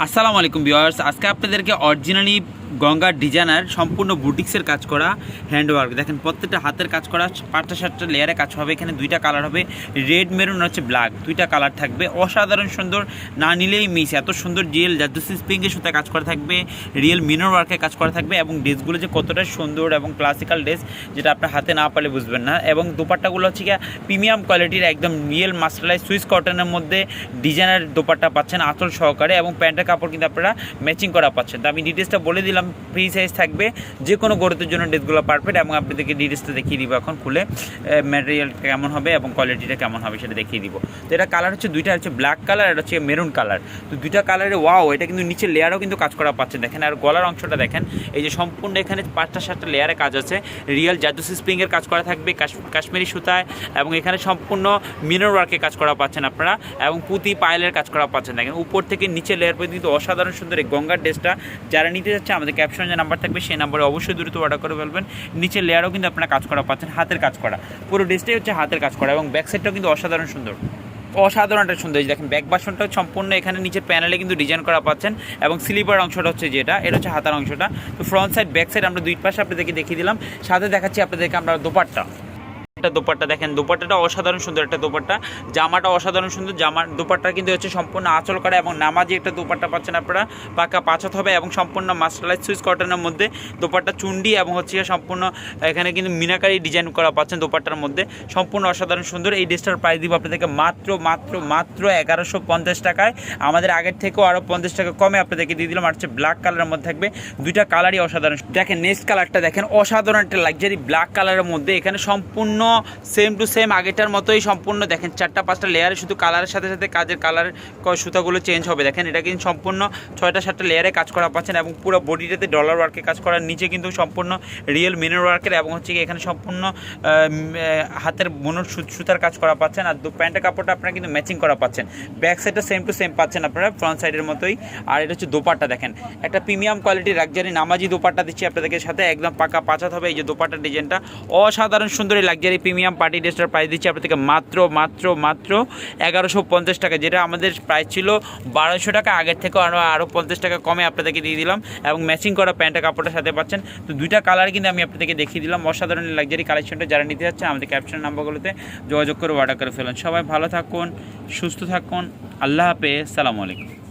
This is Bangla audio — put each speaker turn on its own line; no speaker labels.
আসসালামু আলাইকুম ভিউয়ার্স, আজকে আপনাদেরকে অরিজিনালি গঙ্গার ডিজাইনার সম্পূর্ণ বুটিক্সের কাজ করা হ্যান্ডওয়ার্ক দেখেন। প্রত্যেকটা হাতের কাজ করা 5টা লেয়ারে কাজ হবে। এখানে 2টা কালার হবে, রেড মেরুন হচ্ছে ব্ল্যাক, 2টা কালার থাকবে। অসাধারণ সুন্দর, না নিলেই মিস। এত সুন্দর রিয়েল জাদুসি স্প্রিংয়ের সুতা কাজ করা থাকবে, রিয়েল মিনার ওয়ার্কে কাজ করা থাকবে এবং ড্রেসগুলো যে কতটা সুন্দর এবং ক্লাসিক্যাল ড্রেস, যেটা আপনার হাতে না পারলে বুঝবেন না। এবং দোপাট্টাগুলো হচ্ছে গিয়ে প্রিমিয়াম কোয়ালিটির একদম রিয়েল মাস্টারলাইজ সুইস কটনের মধ্যে ডিজাইনার দোপাট্টা পাচ্ছেন আঁচল সহকারে, এবং প্যান্টের কাপড় কিন্তু আপনারা ম্যাচিং করা পাচ্ছেন। তো আমি ডিটেলসটা বলে দিলাম, ফ্রি সাইজ থাকবে, যে কোনো গরুদের জন্য ড্রেসগুলো পারফেক্ট। এবং আপনাদেরকে ডিটেলসটা দেখিয়ে দিব এখন খুলে, ম্যাটেরিয়াল কেমন হবে এবং কোয়ালিটিটা কেমন হবে সেটা দেখিয়ে দিব। তো এটা কালার হচ্ছে 2টা, হচ্ছে ব্ল্যাক কালার, এটা হচ্ছে মেরুন কালার। তো 2টা কালারে ওয়াও, এটা কিন্তু নিচের লেয়ারও কিন্তু কাজ করা পাচ্ছেন দেখেন। আর গলার অংশটা দেখেন, এই যে সম্পূর্ণ এখানে 5টা লেয়ারে কাজ আছে, রিয়েল জাদুসি স্প্রিংয়ের কাজ করা থাকবে কাশ্মীরি সুতায়, এবং এখানে সম্পূর্ণ মিনার ওয়ার্কে কাজ করা পাচ্ছেন আপনারা, এবং পুঁতি পায়েলের কাজ করা পাচ্ছেন দেখেন। উপর থেকে নিচে লেয়ার পর্যন্ত অসাধারণ সুন্দর এই গঙ্গার ড্রেসটা যারা নিতে যাচ্ছে, আমাদের ক্যাপশনে যে নাম্বার থাকবে সেই নাম্বারে অবশ্যই দ্রুত অর্ডার করে ফেলবেন। নিচের লেয়ারও কিন্তু আপনারা কাজ করা পাচ্ছেন, হাতের কাজ করা, পুরো ড্রেসটাই হচ্ছে হাতের কাজ করা। এবং ব্যাক সাইডটাও কিন্তু অসাধারণ সুন্দর, অসাধারণ একটা সুন্দর। দেখেন ব্যাক বাসনটা সম্পূর্ণ এখানে নিচের প্যানেলে কিন্তু ডিজাইন করা পাচ্ছেন, এবং স্লিপার অংশটা হচ্ছে যেটা, এটা হচ্ছে হাতার অংশটা। তো ফ্রন্ট সাইড ব্যাক সাইড আমরা দুই পাশে আপনাদেরকে দেখিয়ে দিলাম, সাথে দেখাচ্ছি আপনাদেরকে আমরা দোপাট্টা। একটা দোপাট্টা দেখেন, দোপাট্টাটা অসাধারণ সুন্দর একটা দোপাট্টা, জামাটা অসাধারণ সুন্দর। জামার দোপাট্টা কিন্তু হচ্ছে সম্পূর্ণ আঁচল করা এবং নামাজি একটা দোপাট্টা পাচ্ছেন আপনারা, পাকা পাঁচাত হবে, এবং সম্পূর্ণ মাস্টারলাইজ সুইস কটনের মধ্যে দোপাট্টা চুন্ডি, এবং হচ্ছে সম্পূর্ণ এখানে কিন্তু মিনাকারি ডিজাইন করা পাচ্ছেন দোপাট্টার মধ্যে, সম্পূর্ণ অসাধারণ সুন্দর। এই ড্রেসটার প্রাইস দিব আপনাদেরকে মাত্র 1150 টাকায়। আমাদের আগের থেকেও আরও 50 টাকা কমে আপনাদেরকে দিয়ে দিলাম। আর হচ্ছে ব্ল্যাক কালারের মধ্যে থাকবে, 2টা কালারই অসাধারণ। দেখেন নেক্সট কালারটা দেখেন, অসাধারণ একটা লাক্সারি ব্ল্যাক কালারের মধ্যে, এখানে সম্পূর্ণ সেম টু সেম আগেরটার মতোই সম্পূর্ণ দেখেন 4টা-5টা লেয়ারে, শুধু কালারের সাথে সাথে কাজের কালার সুতাগুলো চেঞ্জ হবে দেখেন। এটা কিন্তু সম্পূর্ণ 6টা-7টা লেয়ারে কাজ করা পাচ্ছেন, এবং পুরো বডিটাতে ডলার ওয়ার্কে কাজ করার, নিচে কিন্তু সম্পূর্ণ রিয়েল মিনার ওয়ার্কের, এবং হচ্ছে কি এখানে সম্পূর্ণ হাতের বুনোর সুতার কাজ করা পাচ্ছেন। আর প্যান্টের কাপড়টা আপনারা কিন্তু ম্যাচিং করা পাচ্ছেন। ব্যাক সাইডটা সেম টু সেম পাচ্ছেন আপনারা ফ্রন্ট সাইডের মতোই। আর এটা হচ্ছে দোপাট্টা দেখেন, একটা প্রিমিয়াম কোয়ালিটির লাক্সারি নামাজি দোপাট্টা দিচ্ছি আপনাদেরকে, সাথে একদম পাকা পাঁচাত হবে। এই যে দোপাট্টার ডিজাইনটা অসাধারণ সুন্দর, এই লাক্সারি প্রিমিয়াম পার্টি ড্রেসটার প্রাইস দিচ্ছি আপনাদেরকে মাত্র 1150 টাকা, যেটা আমাদের প্রাইস ছিল 1200 টাকা। আগের থেকে আরও 50 টাকা কমে আপনাদেরকে দিয়ে দিলাম, এবং ম্যাচিং করা প্যান্টের কাপড়টার সাথে পাচ্ছেন। তো 2টা কালার কিন্তু আমি আপনাদেরকে দেখিয়ে দিলাম। অসাধারণ লাক্সারি কালেকশনটা যারা নিতে যাচ্ছেন, আমাদের ক্যাপশন নাম্বারগুলোতে যোগাযোগ করে অর্ডার করে ফেলুন। সবাই ভালো থাকুন, সুস্থ থাকুন, আল্লাহ হাফেজ, সালামু আলাইকুম।